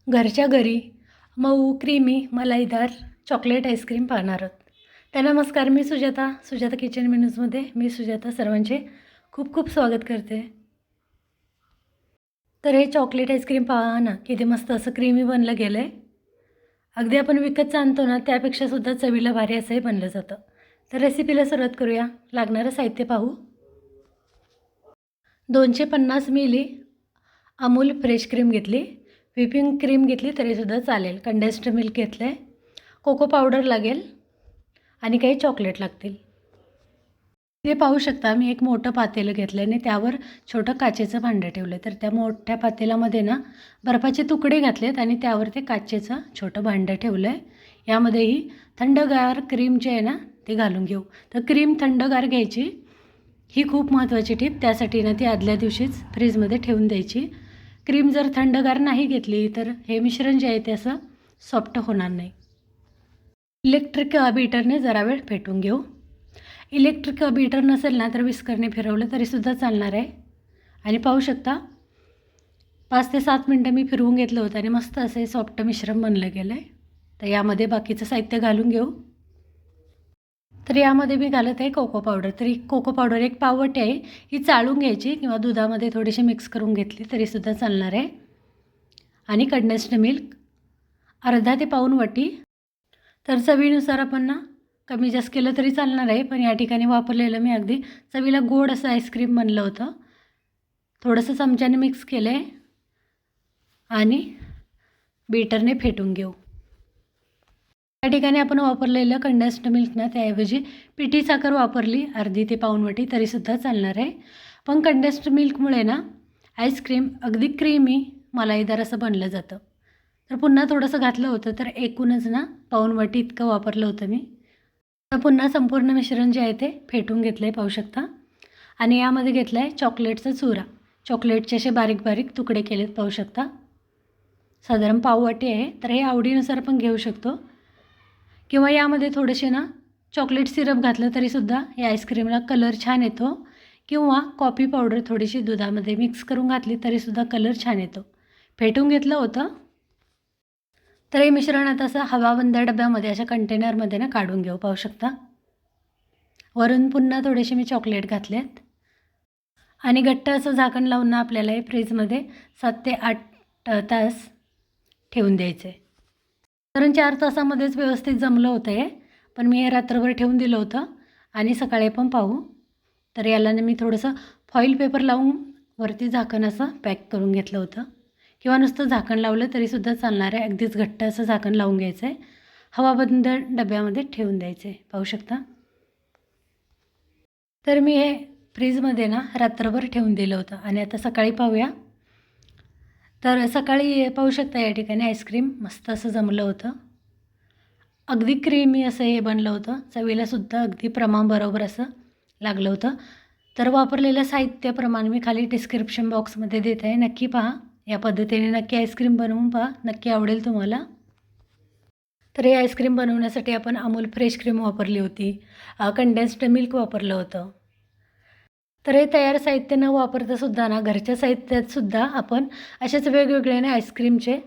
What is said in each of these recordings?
घरच्या घरी मऊ क्रीमी मलाईदार चॉकलेट आईस्क्रीम पाहणार आहोत. तर नमस्कार, मी सुजाता किचन मेनूजमध्ये मी सुजाता सर्वांचे खूप खूप स्वागत करते. तर हे चॉकलेट आईस्क्रीम पहा ना, किती मस्त असं क्रीमी बनलं गेलं आहे. अगदी आपण विकतचं आणतो ना त्यापेक्षासुद्धा चवीला भारी असंही बनलं जातं. तर रेसिपीला सुरुवात करूया. लागणारं साहित्य पाहू. 250 मिली अमूल फ्रेश क्रीम घेतली. व्हिपिंग क्रीम घेतली तरीसुद्धा चालेल. कंडेन्स्ड मिल्क घेतलं आहे. कोको पावडर लागेल आणि काही चॉकलेट लागतील. ते पाहू शकता, मी एक मोठं पातेलं घेतलं आणि त्यावर छोटं काचेचं भांडं ठेवलं. तर त्या मोठ्या पातेल्यामध्ये ना बर्फाचे तुकडे घातलेत आणि त्यावर ते काचेचं छोटं भांडं ठेवलं आहे. यामध्येही थंडगार क्रीम जे आहे ना ते घालून घेऊ. तर क्रीम थंडगार घ्यायची, ही खूप महत्त्वाची टीप. त्यासाठी ना ती आदल्या दिवशीच फ्रीजमध्ये ठेवून द्यायची. क्रीम जर थंडगार नाही घेतली तर हे मिश्रण जे आहे ते असं सॉफ्ट होणार नाही. इलेक्ट्रिक बीटरने जरा वेळ फेटून घेऊ. इलेक्ट्रिक बीटर नसेल ना तर विस्करने फिरवलं तरीसुद्धा चालणार आहे. आणि पाहू शकता 5 ते 7 मिनटं मी फिरवून घेतलं होतं आणि मस्त असे सॉफ्ट मिश्रण बनलं गेलं आहे. तर यामध्ये बाकीचं साहित्य घालून घेऊ. तर यामध्ये मी घालत आहे कोको पावडर. तरी कोको पावडर एक पाववाटी आहे. ही चाळून घ्यायची किंवा दुधामध्ये थोडीशी मिक्स करून घेतली तरीसुद्धा चालणार आहे. आणि कंडेन्स्ड मिल्क अर्धा ते पाऊण वाटी. तर चवीनुसार आपण ना कमी जास्त केलं तरी चालणार आहे. पण या ठिकाणी वापरलेलं मी अगदी चवीला गोड असं आईस्क्रीम बनलं होतं. थोडंसं चमच्याने मिक्स केलं आहे आणि बीटरने फेटून घेऊ. या ठिकाणी आपण वापरलेलं कंडेन्स्ड मिल्क ना त्याऐवजी पिठी साखर वापरली अर्धी ते पाऊण वाटी तरीसुद्धा चालणार आहे. पण कंडेन्स्ड मिल्कमुळे ना आईस्क्रीम अगदी क्रीमी मलाईदार असं बनलं जातं. तर पुन्हा थोडंसं घातलं होतं तर एकूणच ना पाऊण वाटी इतकं वापरलं होतं मी. तर पुन्हा संपूर्ण मिश्रण जे आहे ते फेटून घेतलं आहे पाहू शकता. आणि यामध्ये घेतलं आहे चॉकलेटचा चुरा. चॉकलेटचे असे बारीक बारीक तुकडे केलेत पाहू शकता. साधारण पाववाटी आहे. तर हे आवडीनुसार पण घेऊ शकतो किंवा यामध्ये थोडेसे ना चॉकलेट सिरप घातलं तरीसुद्धा या आईस्क्रीमला कलर छान येतो किंवा कॉफी पावडर थोडीशी दुधामध्ये मिक्स करून घातली तरीसुद्धा कलर छान येतो. फेटून घेतलं होतं. तर हे मिश्रण आता असं हवाबंद डब्यामध्ये अशा कंटेनरमध्ये ना काढून घेऊ पाहू शकता. वरून पुन्हा थोडेसे मी चॉकलेट घातलेत आणि घट्ट असं झाकण लावून ना आपल्याला हे फ्रीजमध्ये 7 ते 8 तास ठेवून द्यायचं आहे. कारण 4 तासामध्येच व्यवस्थित जमलं होतं हे. पण मी हे रात्रभर ठेवून दिलं होतं आणि सकाळी पण पाहू. तर याला मी थोडंसं फॉईल पेपर लावून वरती झाकण असं पॅक करून घेतलं होतं किंवा नुसतं झाकण लावलं तरीसुद्धा चालणार आहे. अगदीच घट्ट असं झाकण लावून घ्यायचं आहे. हवाबंद डब्यामध्ये ठेवून द्यायचं आहे पाहू शकता. तर मी हे फ्रीजमध्ये ना रात्रभर ठेवून दिलं होतं आणि आता सकाळी पाहूया. तर सकाळी पाहू शकता या ठिकाणी आईस्क्रीम मस्त असं जमलं होतं. अगदी क्रीमी असं हे बनलं होतं. चवीलासुद्धा अगदी प्रमाण बरोबर असं लागलं होतं. तर वापरलेलं साहित्याप्रमाणे मी खाली डिस्क्रिप्शन बॉक्समध्ये देत आहे. नक्की पहा. या पद्धतीने नक्की आईस्क्रीम बनवून पहा. नक्की आवडेल तुम्हाला. तर हे आईस्क्रीम बनवण्यासाठी आपण अमूल फ्रेश क्रीम वापरली होती. कंडेन्स्ड मिल्क वापरलं होतं. तर हे तयार साहित्य न वापरतासुद्धा ना घरच्या साहित्यातसुद्धा आपण अशाच वेगवेगळ्याने आईस्क्रीमचे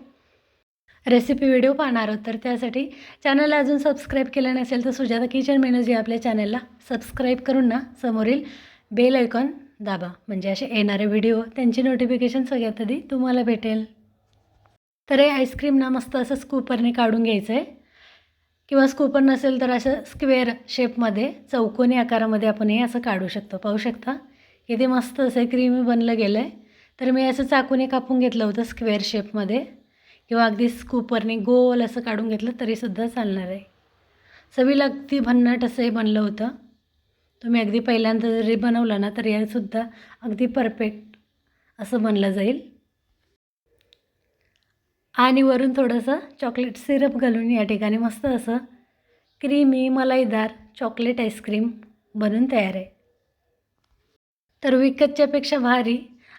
रेसिपी व्हिडिओ पाहणार आहोत. तर त्यासाठी चॅनलला अजून सबस्क्राईब केलं नसेल तर सुजाता किचन मेनूज या आपल्या चॅनलला सबस्क्राईब करून ना समोरील बेल आयकॉन दाबा. म्हणजे असे येणारे व्हिडिओ त्यांची नोटिफिकेशन सगळ्यात आधी तुम्हाला भेटेल. तर हे आईस्क्रीम ना मस्त असं स्कूपरने काढून घ्यायचं आहे किंवा स्कूपर नसेल तर असं स्क्वेअर शेपमध्ये चौकोनी आकारामध्ये आपण हे असं काढू शकतो. पाहू शकता किती मस्त असं क्रीमी बनलं गेलं आहे. तर मी असं चाकूने कापून घेतलं होतं स्क्वेअर शेपमध्ये किंवा अगदी स्कूपरने गोल असं काढून घेतलं तरीसुद्धा चालणार आहे. चवीला अगदी भन्नाट असं हे बनलं होतं. तुम्ही अगदी पहिल्यांदा जरी बनवलं ना तर यासुद्धा अगदी परफेक्ट असं बनलं जाईल. आणि वरून थोडंसं चॉकलेट सिरप घालून या ठिकाणी मस्त असं क्रीमी मलाईदार चॉकलेट आईस्क्रीम बनून तयार आहे. तर विकतच्यापेक्षा भारी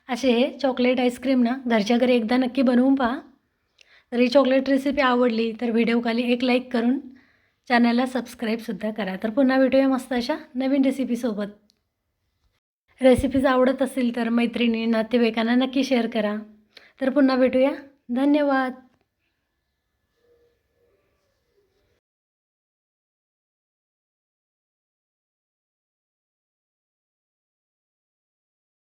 असे हे चॉकलेट आईस्क्रीम ना घरच्या घरी एकदा नक्की बनवून पहा. तर ही चॉकलेट रेसिपी आवडली तर व्हिडिओ खाली एक लाईक करून चॅनलला सबस्क्राईबसुद्धा करा. तर पुन्हा भेटूया मस्त अशा नवीन रेसिपीसोबत. रेसिपीज आवडत असतील तर मैत्रिणी नातेवाईकांना नक्की शेअर करा. तर पुन्हा भेटूया. धन्यवाद.